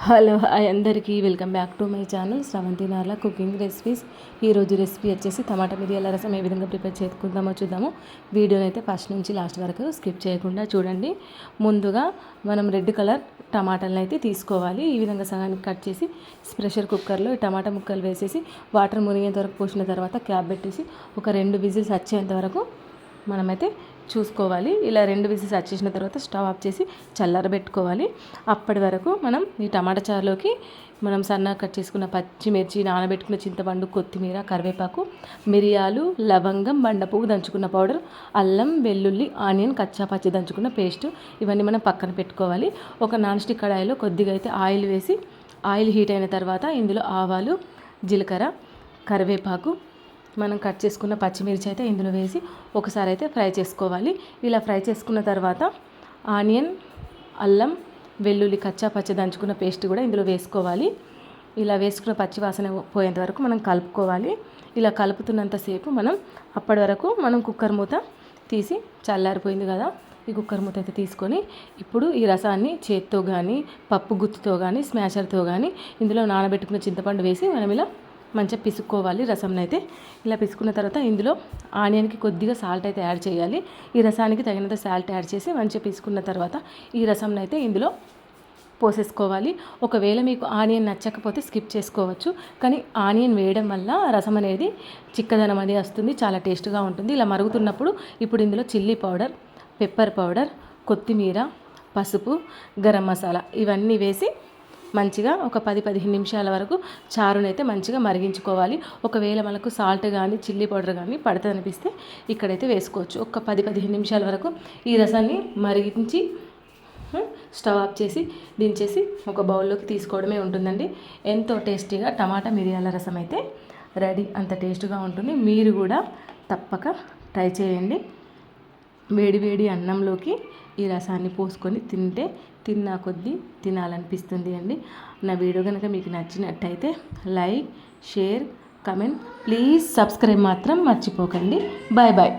Hello hi అందరికీ welcome back to my channel Sravanthi Narla cooking recipes. ఈరోజు recipe వచ్చేసి టమాటా మిరియాల రసం ఏ విధంగా ప్రిపేర్ చేసుకుందామో చూద్దాము. వీడియోని అయితే ఫస్ట్ నుంచి లాస్ట్ వరకు స్కిప్ చేయకుండా చూడండి. ముందుగా మనం రెడ్ కలర్ టమాటాలను అయితే తీసుకోవాలి. ఈ విధంగా సగానికి కట్ చేసి ప్రెషర్ కుక్కర్లో టమాటా ముక్కలు వేసేసి వాటర్ మునిగేంత వరకు పోసిన తర్వాత క్యాప్ పెట్టేసి ఒక 2 విజిల్స్ వచ్చేంత వరకు మనమైతే చూసుకోవాలి. ఇలా 2 విజిల్స్ వచ్చేసిన తర్వాత స్టవ్ ఆఫ్ చేసి చల్లారబెట్టుకోవాలి. అప్పటి వరకు మనం ఈ టమాటా చారులోకి మనం సన్నగా కట్ చేసుకున్న పచ్చిమిర్చి, నానబెట్టుకున్న చింతపండు, కొత్తిమీర, కరివేపాకు, మిరియాలు, లవంగం, బండపువ్వు దంచుకున్న పౌడర్, అల్లం, వెల్లుల్లి, ఆనియన్ కచ్చా పచ్చి దంచుకున్న పేస్ట్ ఇవన్నీ మనం పక్కన పెట్టుకోవాలి. ఒక నాన్ స్టిక్ కడాయిలో కొద్దిగా అయితే ఆయిల్ వేసి ఆయిల్ హీట్ అయిన తర్వాత ఇందులో ఆవాలు, జీలకర్ర, కరివేపాకు, మనం కట్ చేసుకున్న పచ్చిమిర్చి అయితే ఇందులో వేసి ఒకసారి అయితే ఫ్రై చేసుకోవాలి. ఇలా ఫ్రై చేసుకున్న తర్వాత ఆనియన్, అల్లం, వెల్లుల్లి కచ్చా పచ్చి దంచుకున్న పేస్ట్ కూడా ఇందులో వేసుకోవాలి. ఇలా వేసుకున్న పచ్చి వాసన పోయేంత వరకు మనం కలుపుకోవాలి. ఇలా కలుపుతున్నంతసేపు అప్పటి వరకు మనం కుక్కర్ మూత తీసి చల్లారిపోయింది కదా, ఈ కుక్కర్ మూత అయితే తీసుకొని ఇప్పుడు ఈ రసాన్ని చేత్తో కానీ పప్పు గుత్తుతో కానీ స్మాషర్తో కానీ ఇందులో నానబెట్టుకున్న చింతపండు వేసి మనం ఇలా మంచిగా పిసుక్కోవాలి. రసంని అయితే ఇలా పిసుకున్న తర్వాత ఇందులో ఆనియన్కి కొద్దిగా సాల్ట్ అయితే యాడ్ చేయాలి. ఈ రసానికి తగినంత సాల్ట్ యాడ్ చేసి మంచిగా పిసుకున్న తర్వాత ఈ రసంని అయితే ఇందులో పోసేసుకోవాలి. ఒకవేళ మీకు ఆనియన్ నచ్చకపోతే స్కిప్ చేసుకోవచ్చు, కానీ ఆనియన్ వేయడం వల్ల రసం అనేది చిక్కదనం అనేది వస్తుంది, చాలా టేస్ట్గా ఉంటుంది. ఇలా మరుగుతున్నప్పుడు ఇప్పుడు ఇందులో చిల్లీ పౌడర్, పెప్పర్ పౌడర్, కొత్తిమీర, పసుపు, గరం మసాలా ఇవన్నీ వేసి మంచిగా ఒక 10-15 నిమిషాల వరకు చారునైతే మంచిగా మరిగించుకోవాలి. ఒకవేళ మనకు సాల్ట్ కానీ చిల్లీ పౌడర్ కానీ పడుతుంది అనిపిస్తే ఇక్కడైతే వేసుకోవచ్చు. ఒక 10-15 నిమిషాల వరకు ఈ రసాన్ని మరిగించి స్టవ్ ఆఫ్ చేసి దించేసి ఒక బౌల్లోకి తీసుకోవడమే ఉంటుందండి. ఎంతో టేస్టీగా టమాటా మిరియాల రసం అయితే రెడీ. అంత టేస్ట్గా ఉంటుంది. మీరు కూడా తప్పక ట్రై చేయండి. వేడి వేడి అన్నంలోకి ఈ రసాన్ని పోసుకొని తింటే తిన్నా కొద్దీ తినాలనిపిస్తుంది అండి. నా వీడియో కనుక మీకు నచ్చినట్టయితే like, share, comment, please subscribe మాత్రం మర్చిపోకండి. Bye bye.